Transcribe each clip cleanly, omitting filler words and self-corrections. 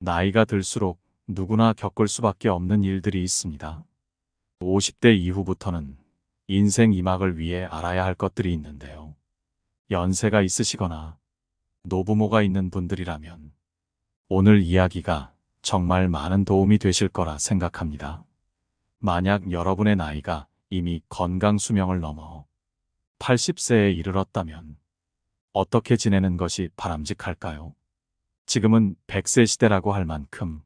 나이가 들수록 누구나 겪을 수밖에 없는 일들이 있습니다. 50대 이후부터는 인생 이막을 위해 알아야 할 것들이 있는데요. 연세가 있으시거나 노부모가 있는 분들이라면 오늘 이야기가 정말 많은 도움이 되실 거라 생각합니다. 만약 여러분의 나이가 이미 건강 수명을 넘어 80세에 이르렀다면 어떻게 지내는 것이 바람직할까요? 지금은 100세 시대라고 할 만큼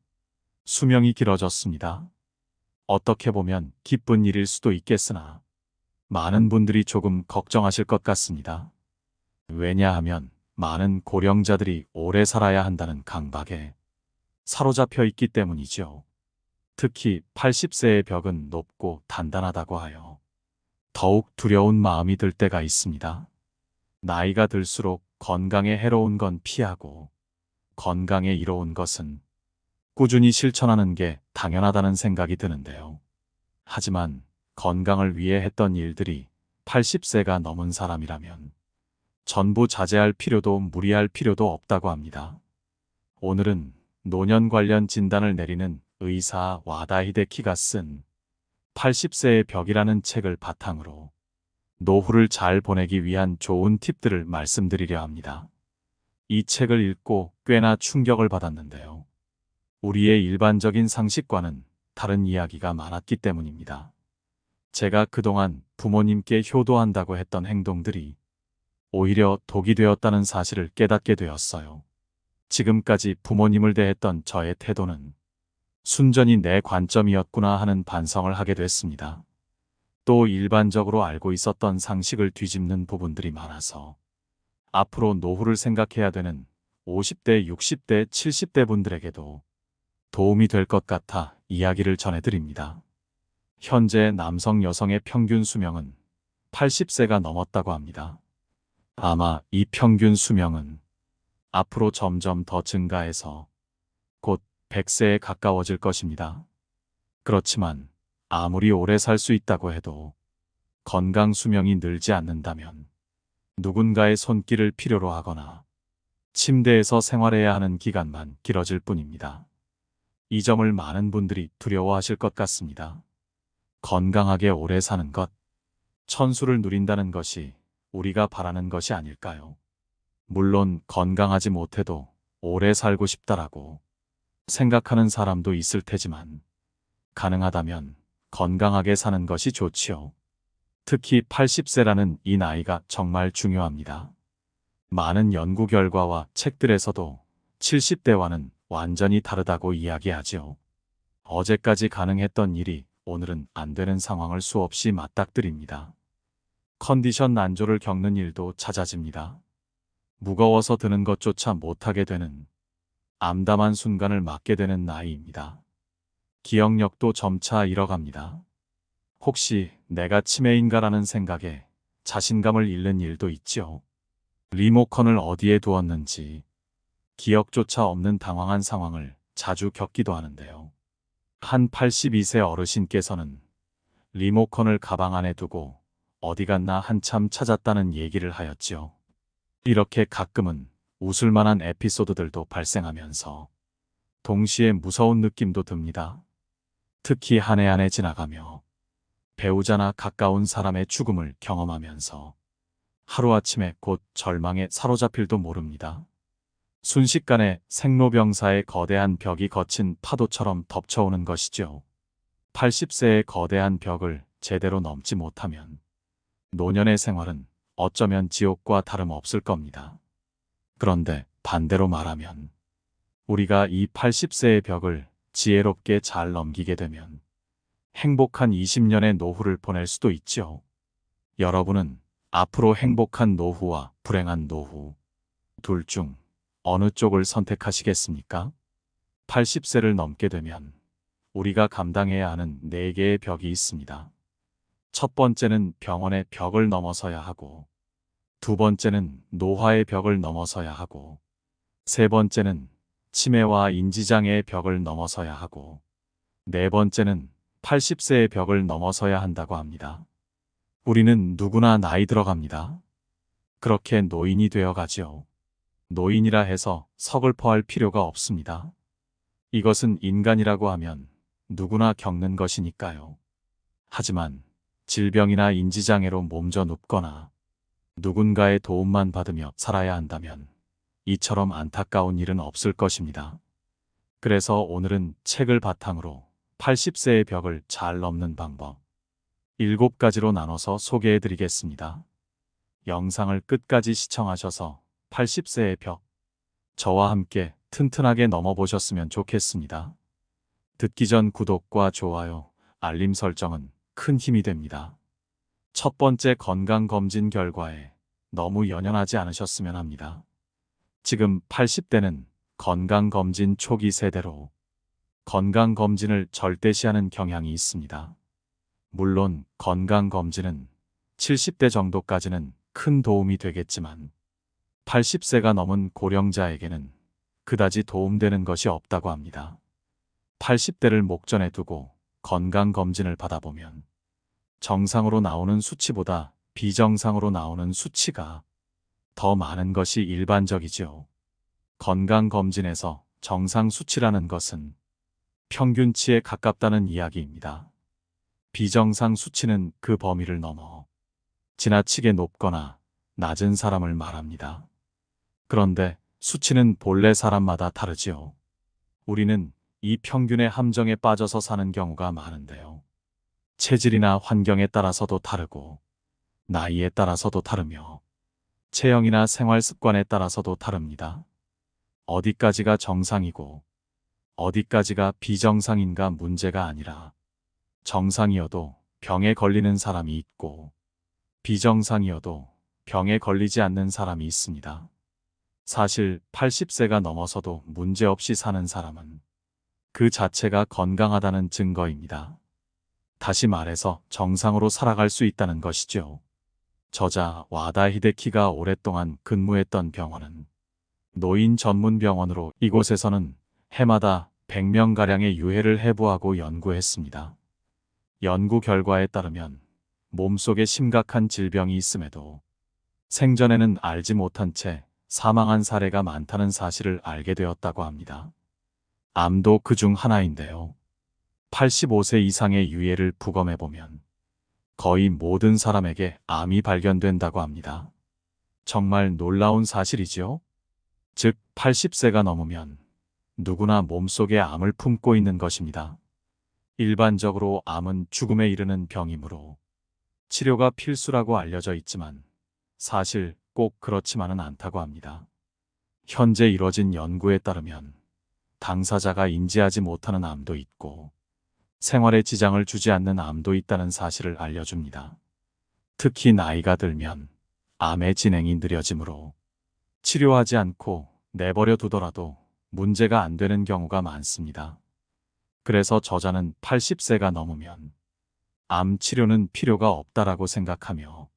수명이 길어졌습니다. 어떻게 보면 기쁜 일일 수도 있겠으나 많은 분들이 조금 걱정하실 것 같습니다. 왜냐하면 많은 고령자들이 오래 살아야 한다는 강박에 사로잡혀 있기 때문이죠. 특히 80세의 벽은 높고 단단하다고 하여 더욱 두려운 마음이 들 때가 있습니다. 나이가 들수록 건강에 해로운 건 피하고 건강에 이로운 것은 꾸준히 실천하는 게 당연하다는 생각이 드는데요. 하지만 건강을 위해 했던 일들이 80세가 넘은 사람이라면 전부 자제할 필요도 무리할 필요도 없다고 합니다. 오늘은 노년 관련 진단을 내리는 의사 와다 히데키가 쓴 80세의 벽이라는 책을 바탕으로 노후를 잘 보내기 위한 좋은 팁들을 말씀드리려 합니다. 이 책을 읽고 꽤나 충격을 받았는데요. 우리의 일반적인 상식과는 다른 이야기가 많았기 때문입니다. 제가 그동안 부모님께 효도한다고 했던 행동들이 오히려 독이 되었다는 사실을 깨닫게 되었어요. 지금까지 부모님을 대했던 저의 태도는 순전히 내 관점이었구나 하는 반성을 하게 됐습니다. 또 일반적으로 알고 있었던 상식을 뒤집는 부분들이 많아서 앞으로 노후를 생각해야 되는 50대, 60대, 70대 분들에게도 도움이 될 것 같아 이야기를 전해드립니다. 현재 남성 여성의 평균 수명은 80세가 넘었다고 합니다. 아마 이 평균 수명은 앞으로 점점 더 증가해서 곧 100세에 가까워질 것입니다. 그렇지만 아무리 오래 살 수 있다고 해도 건강 수명이 늘지 않는다면 누군가의 손길을 필요로 하거나 침대에서 생활해야 하는 기간만 길어질 뿐입니다. 이 점을 많은 분들이 두려워하실 것 같습니다. 건강하게 오래 사는 것, 천수를 누린다는 것이 우리가 바라는 것이 아닐까요? 물론 건강하지 못해도 오래 살고 싶다라고 생각하는 사람도 있을 테지만 가능하다면 건강하게 사는 것이 좋지요. 특히 80세라는 이 나이가 정말 중요합니다. 많은 연구 결과와 책들에서도 70대와는 완전히 다르다고 이야기하지요. 어제까지 가능했던 일이 오늘은 안 되는 상황을 수없이 맞닥뜨립니다. 컨디션 난조를 겪는 일도 잦아집니다. 무거워서 드는 것조차 못하게 되는 암담한 순간을 맞게 되는 나이입니다. 기억력도 점차 잃어갑니다. 혹시 내가 치매인가라는 생각에 자신감을 잃는 일도 있죠. 리모컨을 어디에 두었는지 기억조차 없는 당황한 상황을 자주 겪기도 하는데요. 한 82세 어르신께서는 리모컨을 가방 안에 두고 어디 갔나 한참 찾았다는 얘기를 하였지요. 이렇게 가끔은 웃을 만한 에피소드들도 발생하면서 동시에 무서운 느낌도 듭니다. 특히 한 해 한 해 지나가며 배우자나 가까운 사람의 죽음을 경험하면서 하루아침에 곧 절망에 사로잡힐도 모릅니다. 순식간에 생로병사의 거대한 벽이 거친 파도처럼 덮쳐오는 것이죠. 80세의 거대한 벽을 제대로 넘지 못하면 노년의 생활은 어쩌면 지옥과 다름없을 겁니다. 그런데 반대로 말하면 우리가 이 80세의 벽을 지혜롭게 잘 넘기게 되면 행복한 20년의 노후를 보낼 수도 있죠. 여러분은 앞으로 행복한 노후와 불행한 노후 둘 중 어느 쪽을 선택하시겠습니까? 80세를 넘게 되면 우리가 감당해야 하는 4개의 벽이 있습니다. 첫 번째는 병원의 벽을 넘어서야 하고, 두 번째는 노화의 벽을 넘어서야 하고, 세 번째는 치매와 인지장애의 벽을 넘어서야 하고, 네 번째는 80세의 벽을 넘어서야 한다고 합니다. 우리는 누구나 나이 들어갑니다. 그렇게 노인이 되어 가지요. 노인이라 해서 서글퍼할 필요가 없습니다. 이것은 인간이라고 하면 누구나 겪는 것이니까요. 하지만 질병이나 인지장애로 몸져 눕거나 누군가의 도움만 받으며 살아야 한다면 이처럼 안타까운 일은 없을 것입니다. 그래서 오늘은 책을 바탕으로 80세의 벽을 잘 넘는 방법 7가지로 나눠서 소개해 드리겠습니다. 영상을 끝까지 시청하셔서 80세의 벽, 저와 함께 튼튼하게 넘어보셨으면 좋겠습니다. 듣기 전 구독과 좋아요, 알림 설정은 큰 힘이 됩니다. 첫 번째 건강검진 결과에 너무 연연하지 않으셨으면 합니다. 지금 80대는 건강검진 초기 세대로 건강검진을 절대시하는 경향이 있습니다. 물론 건강검진은 70대 정도까지는 큰 도움이 되겠지만 80세가 넘은 고령자에게는 그다지 도움되는 것이 없다고 합니다. 80대를 목전에 두고 건강검진을 받아보면 정상으로 나오는 수치보다 비정상으로 나오는 수치가 더 많은 것이 일반적이지요. 건강검진에서 정상 수치라는 것은 평균치에 가깝다는 이야기입니다. 비정상 수치는 그 범위를 넘어 지나치게 높거나 낮은 사람을 말합니다. 그런데 수치는 본래 사람마다 다르지요. 우리는 이 평균의 함정에 빠져서 사는 경우가 많은데요. 체질이나 환경에 따라서도 다르고 나이에 따라서도 다르며 체형이나 생활 습관에 따라서도 다릅니다. 어디까지가 정상이고 어디까지가 비정상인가 문제가 아니라 정상이어도 병에 걸리는 사람이 있고 비정상이어도 병에 걸리지 않는 사람이 있습니다. 사실 80세가 넘어서도 문제없이 사는 사람은 그 자체가 건강하다는 증거입니다. 다시 말해서 정상으로 살아갈 수 있다는 것이죠. 저자 와다 히데키가 오랫동안 근무했던 병원은 노인 전문 병원으로 이곳에서는 해마다 100명가량의 유해를 해부하고 연구했습니다. 연구 결과에 따르면 몸속에 심각한 질병이 있음에도 생전에는 알지 못한 채 사망한 사례가 많다는 사실을 알게 되었다고 합니다. 암도 그중 하나인데요. 85세 이상의 유해를 부검해보면 거의 모든 사람에게 암이 발견된다고 합니다. 정말 놀라운 사실이지요? 즉 80세가 넘으면 누구나 몸속에 암을 품고 있는 것입니다. 일반적으로 암은 죽음에 이르는 병이므로 치료가 필수라고 알려져 있지만 사실 꼭 그렇지만은 않다고 합니다. 현재 이뤄진 연구에 따르면 당사자가 인지하지 못하는 암도 있고 생활에 지장을 주지 않는 암도 있다는 사실을 알려줍니다. 특히 나이가 들면 암의 진행이 느려지므로 치료하지 않고 내버려 두더라도 문제가 안 되는 경우가 많습니다. 그래서 저자는 80세가 넘으면 암 치료는 필요가 없다라고 생각하며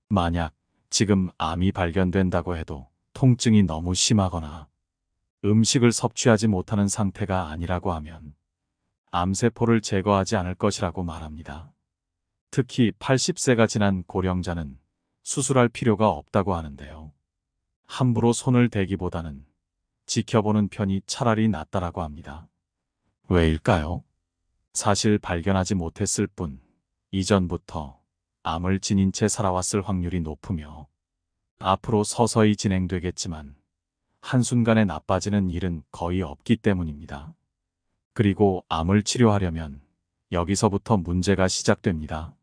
만약 지금 암이 발견된다고 해도 통증이 너무 심하거나 음식을 섭취하지 못하는 상태가 아니라고 하면 암세포를 제거하지 않을 것이라고 말합니다. 특히 80세가 지난 고령자는 수술할 필요가 없다고 하는데요. 함부로 손을 대기보다는 지켜보는 편이 차라리 낫다라고 합니다. 왜일까요? 사실 발견하지 못했을 뿐 이전부터 암을 지닌 채 살아왔을 확률이 높으며 앞으로 서서히 진행되겠지만 한순간에 나빠지는 일은 거의 없기 때문입니다. 그리고 암을 치료하려면 여기서부터 문제가 시작됩니다.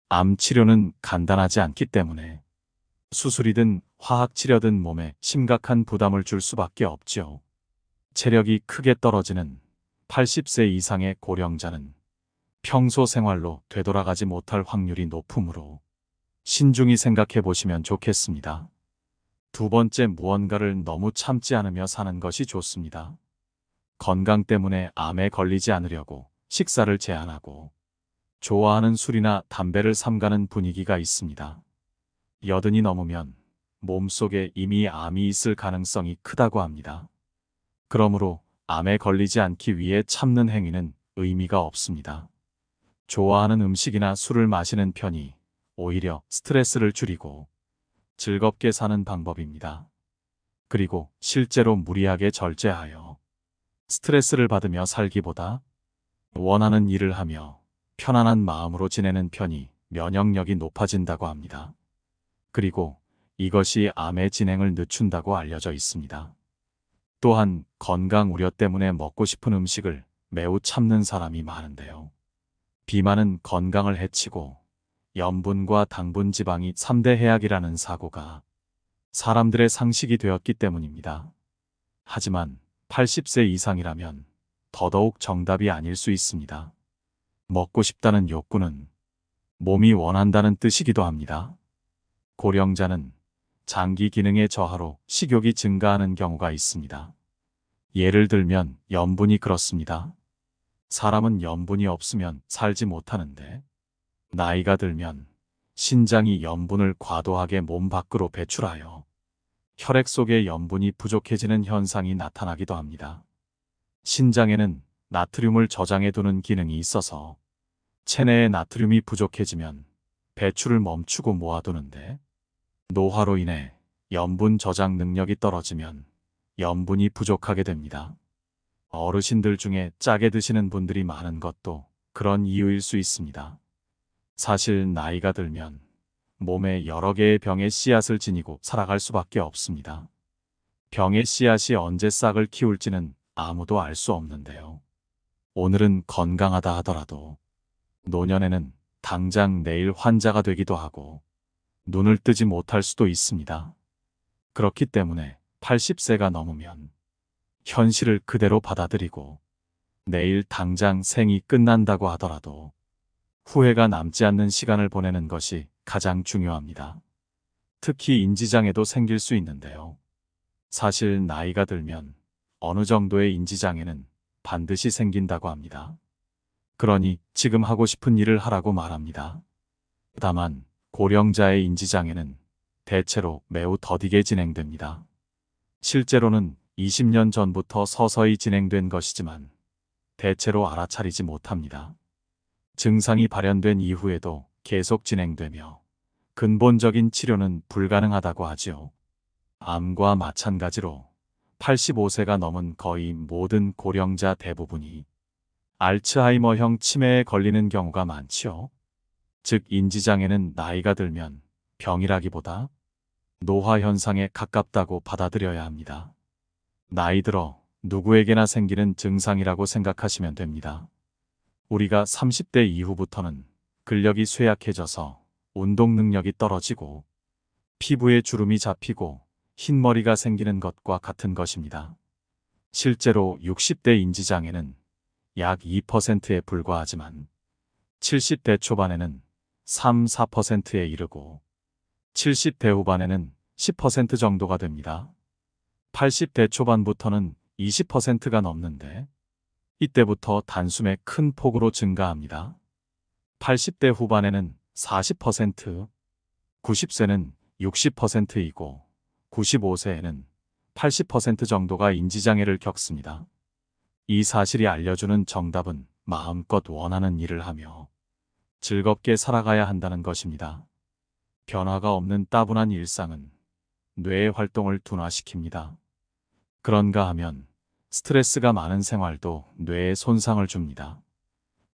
암 치료는 간단하지 않기 때문에 수술이든 화학치료든 몸에 심각한 부담을 줄 수밖에 없죠. 체력이 크게 떨어지는 80세 이상의 고령자는 평소 생활로 되돌아가지 못할 확률이 높으므로 신중히 생각해 보시면 좋겠습니다. 두 번째, 무언가를 너무 참지 않으며 사는 것이 좋습니다. 건강 때문에 암에 걸리지 않으려고 식사를 제한하고 좋아하는 술이나 담배를 삼가는 분위기가 있습니다. 80이 넘으면 몸속에 이미 암이 있을 가능성이 크다고 합니다. 그러므로 암에 걸리지 않기 위해 참는 행위는 의미가 없습니다. 좋아하는 음식이나 술을 마시는 편이 오히려 스트레스를 줄이고 즐겁게 사는 방법입니다. 그리고 실제로 무리하게 절제하여 스트레스를 받으며 살기보다 원하는 일을 하며 편안한 마음으로 지내는 편이 면역력이 높아진다고 합니다. 그리고 이것이 암의 진행을 늦춘다고 알려져 있습니다. 또한 건강 우려 때문에 먹고 싶은 음식을 매우 참는 사람이 많은데요. 비만은 건강을 해치고 염분과 당분 지방이 3대 해악이라는 사고가 사람들의 상식이 되었기 때문입니다. 하지만 80세 이상이라면 더더욱 정답이 아닐 수 있습니다. 먹고 싶다는 욕구는 몸이 원한다는 뜻이기도 합니다. 고령자는 장기 기능의 저하로 식욕이 증가하는 경우가 있습니다. 예를 들면 염분이 그렇습니다. 사람은 염분이 없으면 살지 못하는데 나이가 들면 신장이 염분을 과도하게 몸 밖으로 배출하여 혈액 속에 염분이 부족해지는 현상이 나타나기도 합니다. 신장에는 나트륨을 저장해 두는 기능이 있어서 체내에 나트륨이 부족해지면 배출을 멈추고 모아두는데 노화로 인해 염분 저장 능력이 떨어지면 염분이 부족하게 됩니다. 어르신들 중에 짜게 드시는 분들이 많은 것도 그런 이유일 수 있습니다. 사실 나이가 들면 몸에 여러 개의 병의 씨앗을 지니고 살아갈 수밖에 없습니다. 병의 씨앗이 언제 싹을 키울지는 아무도 알 수 없는데요. 오늘은 건강하다 하더라도 노년에는 당장 내일 환자가 되기도 하고 눈을 뜨지 못할 수도 있습니다. 그렇기 때문에 80세가 넘으면 현실을 그대로 받아들이고 내일 당장 생이 끝난다고 하더라도 후회가 남지 않는 시간을 보내는 것이 가장 중요합니다. 특히 인지장애도 생길 수 있는데요. 사실 나이가 들면 어느 정도의 인지장애는 반드시 생긴다고 합니다. 그러니 지금 하고 싶은 일을 하라고 말합니다. 다만 고령자의 인지장애는 대체로 매우 더디게 진행됩니다. 실제로는 20년 전부터 서서히 진행된 것이지만 대체로 알아차리지 못합니다. 증상이 발현된 이후에도 계속 진행되며 근본적인 치료는 불가능하다고 하지요. 암과 마찬가지로 85세가 넘은 거의 모든 고령자 대부분이 알츠하이머형 치매에 걸리는 경우가 많지요. 즉 인지장애는 나이가 들면 병이라기보다 노화 현상에 가깝다고 받아들여야 합니다. 나이 들어 누구에게나 생기는 증상이라고 생각하시면 됩니다. 우리가 30대 이후부터는 근력이 쇠약해져서 운동 능력이 떨어지고 피부에 주름이 잡히고 흰머리가 생기는 것과 같은 것입니다. 실제로 60대 인지장애는 약 2%에 불과하지만 70대 초반에는 3, 4%에 이르고 70대 후반에는 10% 정도가 됩니다. 80대 초반부터는 20%가 넘는데 이때부터 단숨에 큰 폭으로 증가합니다. 80대 후반에는 40%, 90세는 60%이고 95세에는 80% 정도가 인지장애를 겪습니다. 이 사실이 알려주는 정답은 마음껏 원하는 일을 하며 즐겁게 살아가야 한다는 것입니다. 변화가 없는 따분한 일상은 뇌의 활동을 둔화시킵니다. 그런가 하면 스트레스가 많은 생활도 뇌에 손상을 줍니다.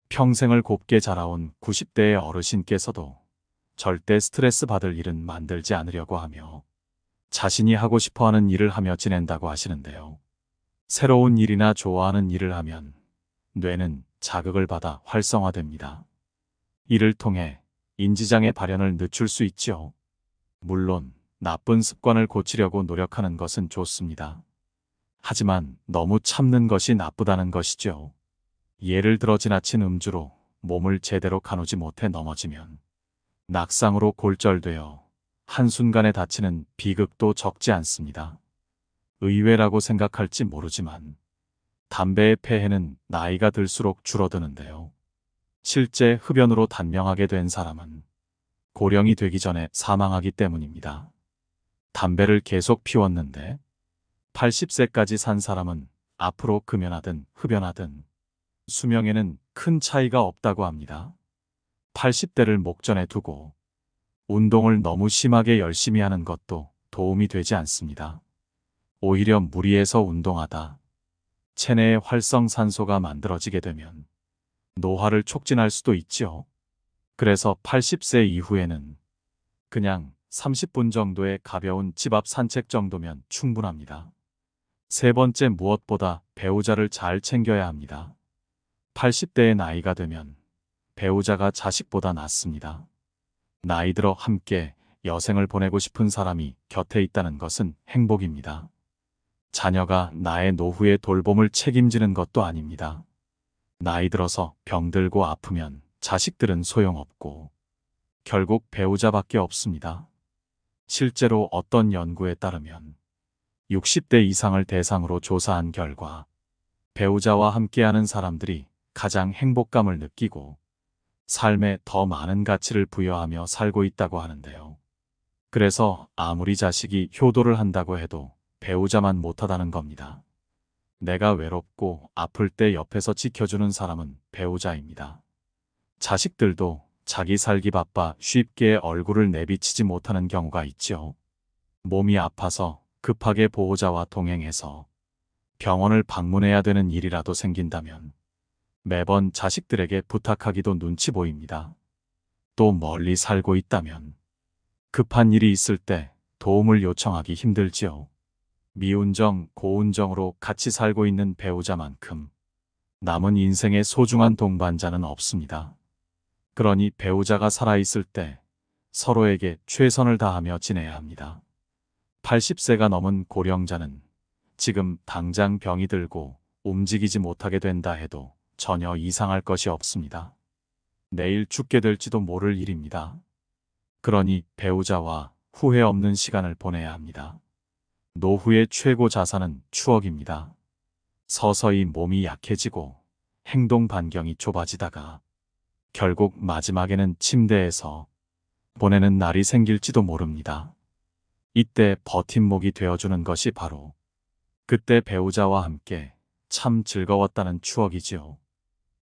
평생을 곱게 자라온 90대의 어르신께서도 절대 스트레스 받을 일은 만들지 않으려고 하며 자신이 하고 싶어하는 일을 하며 지낸다고 하시는데요. 새로운 일이나 좋아하는 일을 하면 뇌는 자극을 받아 활성화됩니다. 이를 통해 인지장애 발현을 늦출 수 있죠. 물론 나쁜 습관을 고치려고 노력하는 것은 좋습니다. 하지만 너무 참는 것이 나쁘다는 것이죠. 예를 들어 지나친 음주로 몸을 제대로 가누지 못해 넘어지면 낙상으로 골절되어 한순간에 다치는 비극도 적지 않습니다. 의외라고 생각할지 모르지만 담배의 폐해는 나이가 들수록 줄어드는데요. 실제 흡연으로 단명하게 된 사람은 고령이 되기 전에 사망하기 때문입니다. 담배를 계속 피웠는데 80세까지 산 사람은 앞으로 금연하든 흡연하든 수명에는 큰 차이가 없다고 합니다. 80대를 목전에 두고 운동을 너무 심하게 열심히 하는 것도 도움이 되지 않습니다. 오히려 무리해서 운동하다 체내에 활성산소가 만들어지게 되면 노화를 촉진할 수도 있지요. 그래서 80세 이후에는 그냥 30분 정도의 가벼운 집 앞 산책 정도면 충분합니다. 세 번째, 무엇보다 배우자를 잘 챙겨야 합니다. 80대의 나이가 되면 배우자가 자식보다 낫습니다. 나이 들어 함께 여생을 보내고 싶은 사람이 곁에 있다는 것은 행복입니다. 자녀가 나의 노후의 돌봄을 책임지는 것도 아닙니다. 나이 들어서 병들고 아프면 자식들은 소용없고 결국 배우자밖에 없습니다. 실제로 어떤 연구에 따르면 60대 이상을 대상으로 조사한 결과 배우자와 함께하는 사람들이 가장 행복감을 느끼고 삶에 더 많은 가치를 부여하며 살고 있다고 하는데요. 그래서 아무리 자식이 효도를 한다고 해도 배우자만 못하다는 겁니다. 내가 외롭고 아플 때 옆에서 지켜주는 사람은 배우자입니다. 자식들도 자기 살기 바빠 쉽게 얼굴을 내비치지 못하는 경우가 있죠. 몸이 아파서 급하게 보호자와 동행해서 병원을 방문해야 되는 일이라도 생긴다면 매번 자식들에게 부탁하기도 눈치 보입니다. 또 멀리 살고 있다면 급한 일이 있을 때 도움을 요청하기 힘들지요. 미운정, 고운정으로 같이 살고 있는 배우자만큼 남은 인생의 소중한 동반자는 없습니다. 그러니 배우자가 살아있을 때 서로에게 최선을 다하며 지내야 합니다. 80세가 넘은 고령자는 지금 당장 병이 들고 움직이지 못하게 된다 해도 전혀 이상할 것이 없습니다. 내일 죽게 될지도 모를 일입니다. 그러니 배우자와 후회 없는 시간을 보내야 합니다. 노후의 최고 자산은 추억입니다. 서서히 몸이 약해지고 행동 반경이 좁아지다가 결국 마지막에는 침대에서 보내는 날이 생길지도 모릅니다. 이때 버팀목이 되어주는 것이 바로 그때 배우자와 함께 참 즐거웠다는 추억이지요.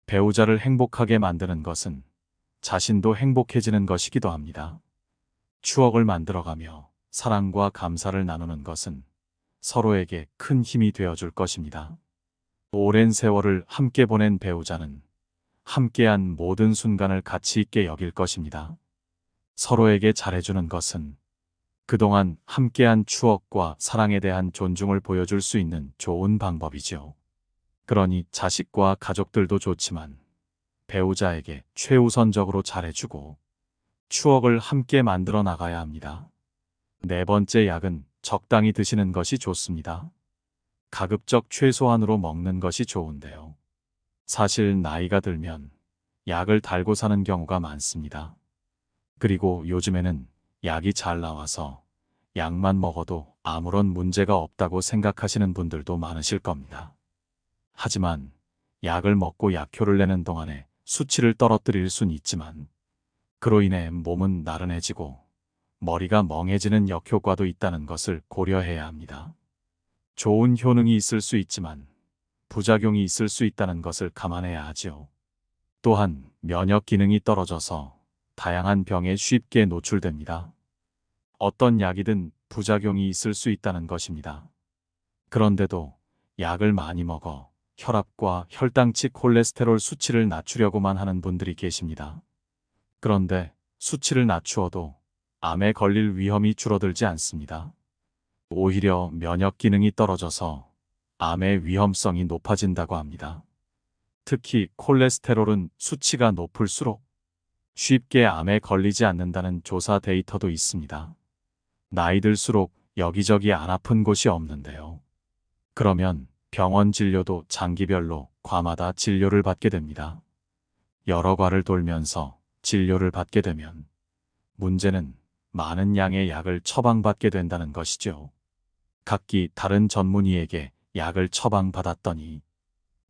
배우자를 행복하게 만드는 것은 자신도 행복해지는 것이기도 합니다. 추억을 만들어가며 사랑과 감사를 나누는 것은 서로에게 큰 힘이 되어줄 것입니다. 오랜 세월을 함께 보낸 배우자는 함께한 모든 순간을 가치 있게 여길 것입니다. 서로에게 잘해주는 것은 그동안 함께한 추억과 사랑에 대한 존중을 보여줄 수 있는 좋은 방법이죠. 그러니 자식과 가족들도 좋지만 배우자에게 최우선적으로 잘해주고 추억을 함께 만들어 나가야 합니다. 네 번째, 약은 적당히 드시는 것이 좋습니다. 가급적 최소한으로 먹는 것이 좋은데요. 사실 나이가 들면 약을 달고 사는 경우가 많습니다. 그리고 요즘에는 약이 잘 나와서 약만 먹어도 아무런 문제가 없다고 생각하시는 분들도 많으실 겁니다. 하지만 약을 먹고 약효를 내는 동안에 수치를 떨어뜨릴 순 있지만 그로 인해 몸은 나른해지고 머리가 멍해지는 역효과도 있다는 것을 고려해야 합니다. 좋은 효능이 있을 수 있지만 부작용이 있을 수 있다는 것을 감안해야 하지요. 또한 면역 기능이 떨어져서 다양한 병에 쉽게 노출됩니다. 어떤 약이든 부작용이 있을 수 있다는 것입니다. 그런데도 약을 많이 먹어 혈압과 혈당치 콜레스테롤 수치를 낮추려고만 하는 분들이 계십니다. 그런데 수치를 낮추어도 암에 걸릴 위험이 줄어들지 않습니다. 오히려 면역 기능이 떨어져서 암의 위험성이 높아진다고 합니다. 특히 콜레스테롤은 수치가 높을수록 쉽게 암에 걸리지 않는다는 조사 데이터도 있습니다. 나이 들수록 여기저기 안 아픈 곳이 없는데요. 그러면 병원 진료도 장기별로 과마다 진료를 받게 됩니다. 여러 과를 돌면서 진료를 받게 되면 문제는 많은 양의 약을 처방받게 된다는 것이죠. 각기 다른 전문의에게 약을 처방받았더니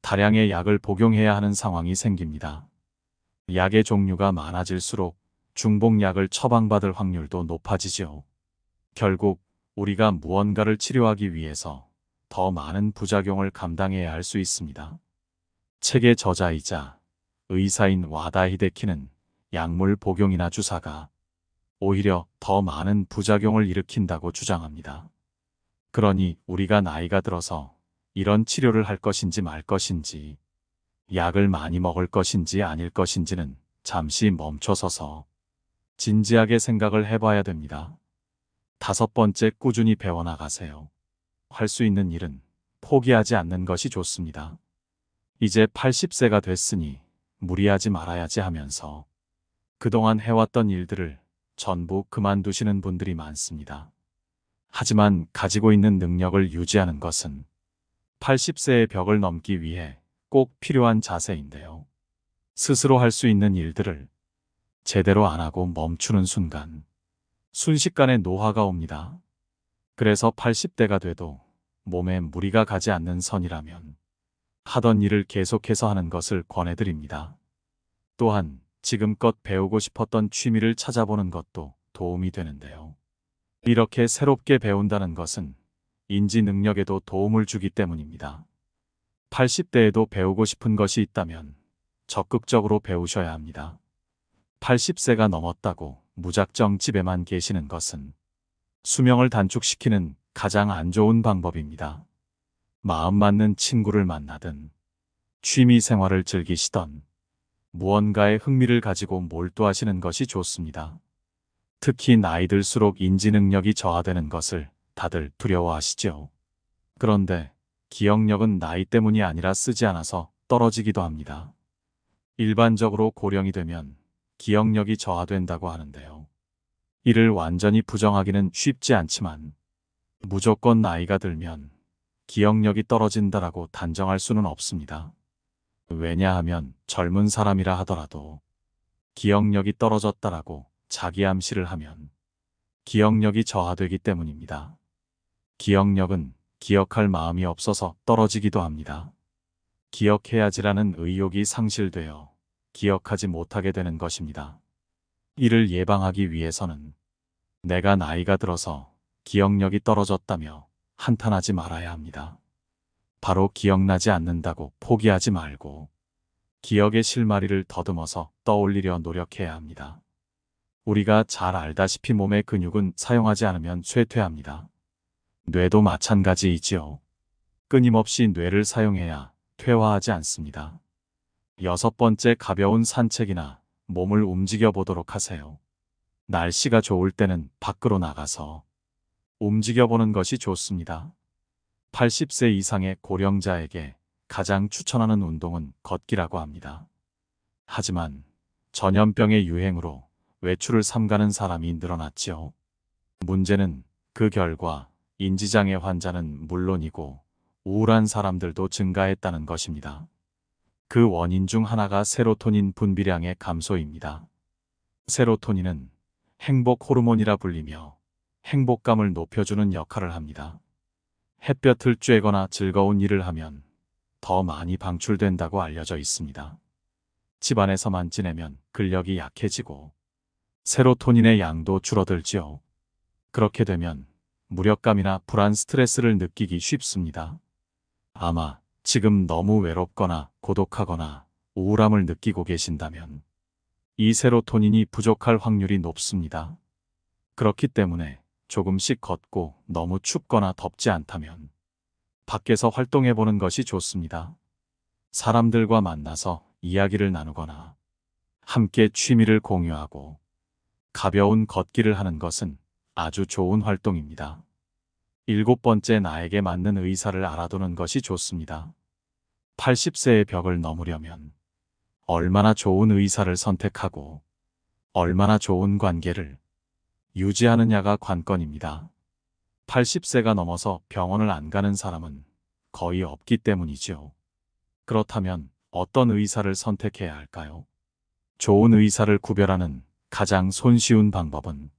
다량의 약을 복용해야 하는 상황이 생깁니다. 약의 종류가 많아질수록 중복약을 처방받을 확률도 높아지죠. 결국 우리가 무언가를 치료하기 위해서 더 많은 부작용을 감당해야 할 수 있습니다. 책의 저자이자 의사인 와다 히데키는 약물 복용이나 주사가 오히려 더 많은 부작용을 일으킨다고 주장합니다. 그러니 우리가 나이가 들어서 이런 치료를 할 것인지 말 것인지, 약을 많이 먹을 것인지 아닐 것인지는 잠시 멈춰서서 진지하게 생각을 해봐야 됩니다. 다섯 번째, 꾸준히 배워나가세요. 할 수 있는 일은 포기하지 않는 것이 좋습니다. 이제 80세가 됐으니 무리하지 말아야지 하면서 그동안 해왔던 일들을 전부 그만두시는 분들이 많습니다. 하지만 가지고 있는 능력을 유지하는 것은 80세의 벽을 넘기 위해 꼭 필요한 자세인데요. 스스로 할 수 있는 일들을 제대로 안 하고 멈추는 순간 순식간에 노화가 옵니다. 그래서 80대가 돼도 몸에 무리가 가지 않는 선이라면 하던 일을 계속해서 하는 것을 권해드립니다. 또한 지금껏 배우고 싶었던 취미를 찾아보는 것도 도움이 되는데요. 이렇게 새롭게 배운다는 것은 인지 능력에도 도움을 주기 때문입니다. 80대에도 배우고 싶은 것이 있다면 적극적으로 배우셔야 합니다. 80세가 넘었다고 무작정 집에만 계시는 것은 수명을 단축시키는 가장 안 좋은 방법입니다. 마음 맞는 친구를 만나든 취미 생활을 즐기시던 무언가에 흥미를 가지고 몰두하시는 것이 좋습니다. 특히 나이 들수록 인지 능력이 저하되는 것을 다들 두려워하시죠. 그런데 기억력은 나이 때문이 아니라 쓰지 않아서 떨어지기도 합니다. 일반적으로 고령이 되면 기억력이 저하된다고 하는데요. 이를 완전히 부정하기는 쉽지 않지만 무조건 나이가 들면 기억력이 떨어진다라고 단정할 수는 없습니다. 왜냐하면 젊은 사람이라 하더라도 기억력이 떨어졌다라고 자기암시를 하면 기억력이 저하되기 때문입니다. 기억력은 기억할 마음이 없어서 떨어지기도 합니다. 기억해야지라는 의욕이 상실되어 기억하지 못하게 되는 것입니다. 이를 예방하기 위해서는 내가 나이가 들어서 기억력이 떨어졌다며 한탄하지 말아야 합니다. 바로 기억나지 않는다고 포기하지 말고 기억의 실마리를 더듬어서 떠올리려 노력해야 합니다. 우리가 잘 알다시피 몸의 근육은 사용하지 않으면 쇠퇴합니다. 뇌도 마찬가지이지요. 끊임없이 뇌를 사용해야 퇴화하지 않습니다. 여섯 번째, 가벼운 산책이나 몸을 움직여 보도록 하세요. 날씨가 좋을 때는 밖으로 나가서 움직여 보는 것이 좋습니다. 80세 이상의 고령자에게 가장 추천하는 운동은 걷기라고 합니다. 하지만 전염병의 유행으로 외출을 삼가는 사람이 늘어났지요. 문제는 그 결과 인지장애 환자는 물론이고 우울한 사람들도 증가했다는 것입니다. 그 원인 중 하나가 세로토닌 분비량의 감소입니다. 세로토닌은 행복 호르몬이라 불리며 행복감을 높여주는 역할을 합니다. 햇볕을 쬐거나 즐거운 일을 하면 더 많이 방출된다고 알려져 있습니다. 집안에서만 지내면 근력이 약해지고 세로토닌의 양도 줄어들지요. 그렇게 되면 무력감이나 불안, 스트레스를 느끼기 쉽습니다. 아마 지금 너무 외롭거나 고독하거나 우울함을 느끼고 계신다면 이 세로토닌이 부족할 확률이 높습니다. 그렇기 때문에 조금씩 걷고 너무 춥거나 덥지 않다면 밖에서 활동해 보는 것이 좋습니다. 사람들과 만나서 이야기를 나누거나 함께 취미를 공유하고 가벼운 걷기를 하는 것은 아주 좋은 활동입니다. 일곱 번째, 나에게 맞는 의사를 알아두는 것이 좋습니다. 80세의 벽을 넘으려면 얼마나 좋은 의사를 선택하고 얼마나 좋은 관계를 유지하느냐가 관건입니다. 80세가 넘어서 병원을 안 가는 사람은 거의 없기 때문이죠. 그렇다면 어떤 의사를 선택해야 할까요? 좋은 의사를 구별하는 가장 손쉬운 방법은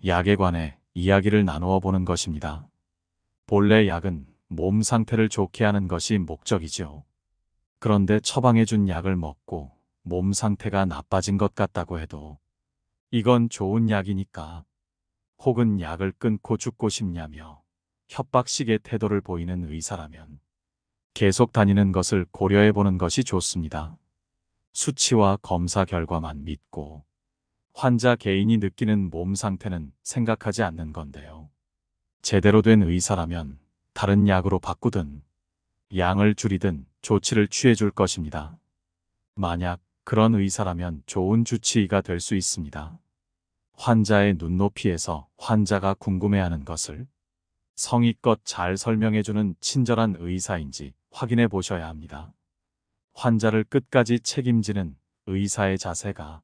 약에 관해 이야기를 나누어 보는 것입니다. 본래 약은 몸 상태를 좋게 하는 것이 목적이죠. 그런데 처방해준 약을 먹고 몸 상태가 나빠진 것 같다고 해도 이건 좋은 약이니까, 혹은 약을 끊고 죽고 싶냐며 협박식의 태도를 보이는 의사라면 계속 다니는 것을 고려해 보는 것이 좋습니다. 수치와 검사 결과만 믿고 환자 개인이 느끼는 몸 상태는 생각하지 않는 건데요. 제대로 된 의사라면 다른 약으로 바꾸든 양을 줄이든 조치를 취해줄 것입니다. 만약 그런 의사라면 좋은 주치의가 될 수 있습니다. 환자의 눈높이에서 환자가 궁금해하는 것을 성의껏 잘 설명해주는 친절한 의사인지 확인해 보셔야 합니다. 환자를 끝까지 책임지는 의사의 자세가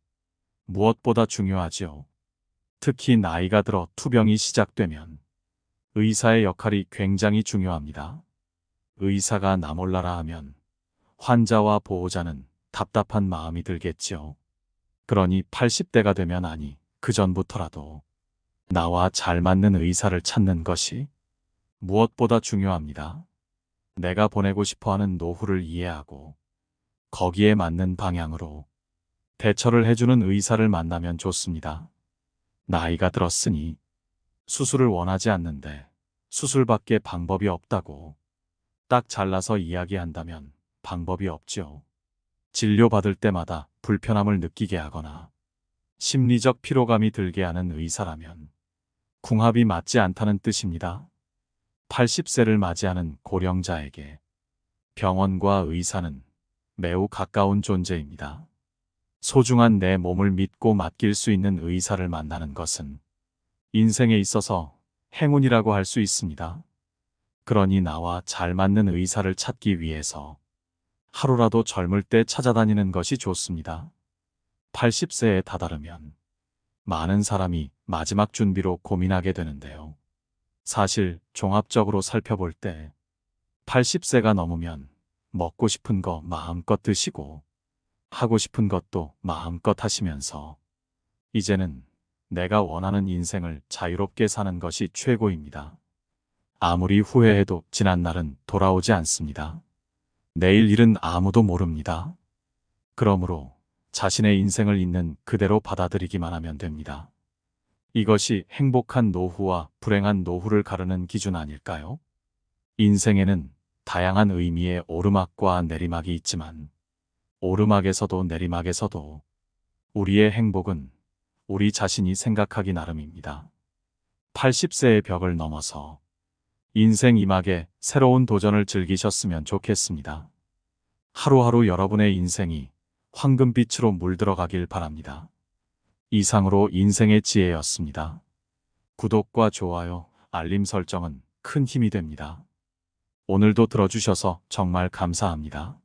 무엇보다 중요하지요. 특히 나이가 들어 투병이 시작되면 의사의 역할이 굉장히 중요합니다. 의사가 나 몰라라 하면 환자와 보호자는 답답한 마음이 들겠지요. 그러니 80대가 되면 아니, 그 전부터라도 나와 잘 맞는 의사를 찾는 것이 무엇보다 중요합니다. 내가 보내고 싶어하는 노후를 이해하고 거기에 맞는 방향으로 대처를 해주는 의사를 만나면 좋습니다. 나이가 들었으니 수술을 원하지 않는데 수술밖에 방법이 없다고 딱 잘라서 이야기한다면 방법이 없지요. 진료받을 때마다 불편함을 느끼게 하거나 심리적 피로감이 들게 하는 의사라면 궁합이 맞지 않다는 뜻입니다. 80세를 맞이하는 고령자에게 병원과 의사는 매우 가까운 존재입니다. 소중한 내 몸을 믿고 맡길 수 있는 의사를 만나는 것은 인생에 있어서 행운이라고 할 수 있습니다. 그러니 나와 잘 맞는 의사를 찾기 위해서 하루라도 젊을 때 찾아다니는 것이 좋습니다. 80세에 다다르면 많은 사람이 마지막 준비로 고민하게 되는데요. 사실 종합적으로 살펴볼 때 80세가 넘으면 먹고 싶은 거 마음껏 드시고 하고 싶은 것도 마음껏 하시면서 이제는 내가 원하는 인생을 자유롭게 사는 것이 최고입니다. 아무리 후회해도 지난 날은 돌아오지 않습니다. 내일 일은 아무도 모릅니다. 그러므로 자신의 인생을 있는 그대로 받아들이기만 하면 됩니다. 이것이 행복한 노후와 불행한 노후를 가르는 기준 아닐까요? 인생에는 다양한 의미의 오르막과 내리막이 있지만 오르막에서도 내리막에서도 우리의 행복은 우리 자신이 생각하기 나름입니다. 80세의 벽을 넘어서 인생 이막에 새로운 도전을 즐기셨으면 좋겠습니다. 하루하루 여러분의 인생이 황금빛으로 물들어가길 바랍니다. 이상으로 인생의 지혜였습니다. 구독과 좋아요, 알림 설정은 큰 힘이 됩니다. 오늘도 들어주셔서 정말 감사합니다.